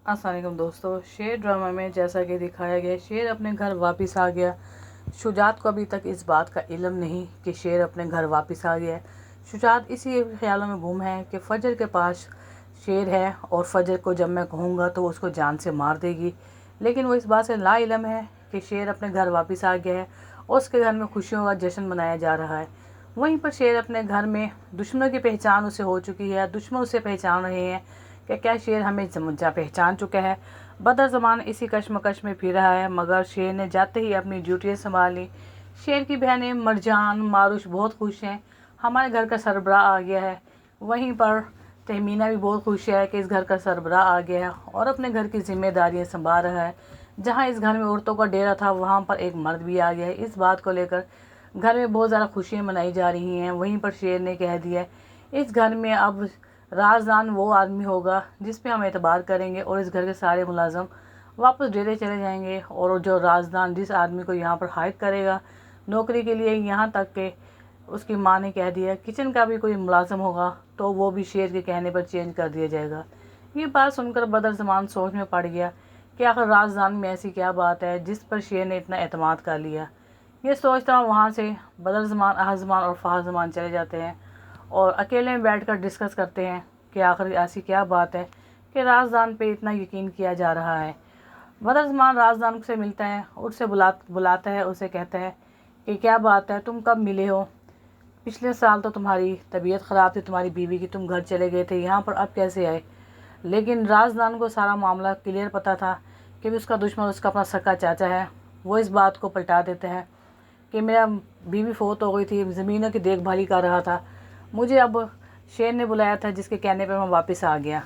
अस्सलाम वालेकुम दोस्तों। शेर ड्रामा में जैसा कि दिखाया गया, शेर अपने घर वापस आ गया। शुजात को अभी तक इस बात का इल्म नहीं कि शेर अपने घर वापस आ गया है। शुजात इसी ख्यालों में गुम है कि फ़जर के पास शेर है और फ़जर को जब मैं कहूँगा तो उसको जान से मार देगी। लेकिन वो इस बात से ला इल्म है कि शेर अपने घर वापस आ गया है और उसके घर में खुशियों का जश्न मनाया जा रहा है। वहीं पर शेर अपने घर में दुश्मनों की पहचान उसे हो चुकी है, दुश्मन उसे पहचान रहे हैं कि क्या शेर हमें पहचान चुका है। बदर ज़मान इसी कश्मकश में फिर रहा है, मगर शेर ने जाते ही अपनी ड्यूटी संभाल ली। शेर की बहनें मरजान मारुश बहुत खुश हैं, हमारे घर का सरबराह आ गया है। वहीं पर तहमीना भी बहुत खुश है कि इस घर का सरबराह आ गया है और अपने घर की जिम्मेदारियां संभाल रहा है। जहां इस घर में औरतों का डेरा था, वहां पर एक मर्द भी आ गया है। इस बात को लेकर घर में बहुत ज़्यादा खुशियाँ मनाई जा रही हैं। वहीं पर शेर ने कह दिया, इस घर में अब राजदान वो आदमी होगा जिस पे हम एतबार करेंगे और इस घर के सारे मुलाजम वापस डेरे चले जाएंगे। और जो राजदान जिस आदमी को यहाँ पर हायर करेगा नौकरी के लिए, यहाँ तक कि उसकी माँ ने कह दिया किचन का भी कोई मुलाजम होगा तो वो भी शेर के कहने पर चेंज कर दिया जाएगा। ये बात सुनकर बदर ज़मान सोच में पड़ गया कि आखिर राजदान में ऐसी क्या बात है जिस पर शेर ने इतना एतमाद कर लिया। ये सोचता वहाँ से बदर ज़मान, अहद ज़मान और फ़हद ज़मान चले जाते हैं और अकेले में बैठकर डिस्कस करते हैं कि आखिर ऐसी क्या बात है कि राजदान पे इतना यकीन किया जा रहा है। बदर ज़मान राजदान से मिलता है, उससे बुलाता है, उसे कहता है कि क्या बात है, तुम कब मिले हो? पिछले साल तो तुम्हारी तबीयत ख़राब थी, तुम्हारी बीवी की, तुम घर चले गए थे, यहाँ पर अब कैसे आए? लेकिन राजदान को सारा मामला क्लियर पता था कि उसका दुश्मन उसका अपना सगा चाचा है। वो इस बात को पलटा देता है कि मेरा बीवी फोत हो गई थी, ज़मीनों की देखभाली कर रहा था, मुझे अब शेर ने बुलाया था जिसके कहने पर मैं वापस आ गया।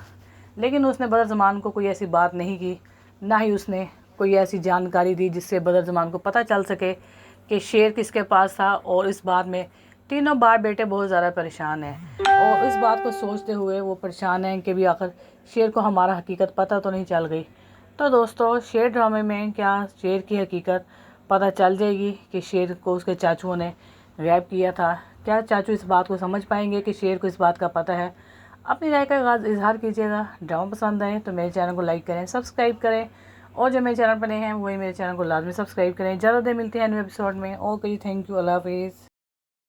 लेकिन उसने बदर ज़मान को कोई ऐसी बात नहीं की, ना ही उसने कोई ऐसी जानकारी दी जिससे बदर ज़मान को पता चल सके कि शेर किसके पास था। और इस बात में तीनों बाप बेटे बहुत ज़्यादा परेशान हैं और इस बात को सोचते हुए वो परेशान हैं कि भी आखिर शेर को हमारा हकीकत पता तो नहीं चल गई। तो दोस्तों, शेर ड्रामे में क्या शेर की हकीकत पता चल जाएगी कि शेर को उसके चाचुओं ने गैब किया था? क्या चाचू इस बात को समझ पाएंगे कि शेर को इस बात का पता है? अपनी राय का इजहार कीजिएगा। ड्रामा पसंद आए तो मेरे चैनल को लाइक करें, सब्सक्राइब करें और जो मेरे चैनल पर नए हैं वही मेरे चैनल को लाजमी सब्सक्राइब करें। ज़्यादा देर मिलते हैं नए एपिसोड में। ओके, थैंक यू, अल्लाह हाफिज़।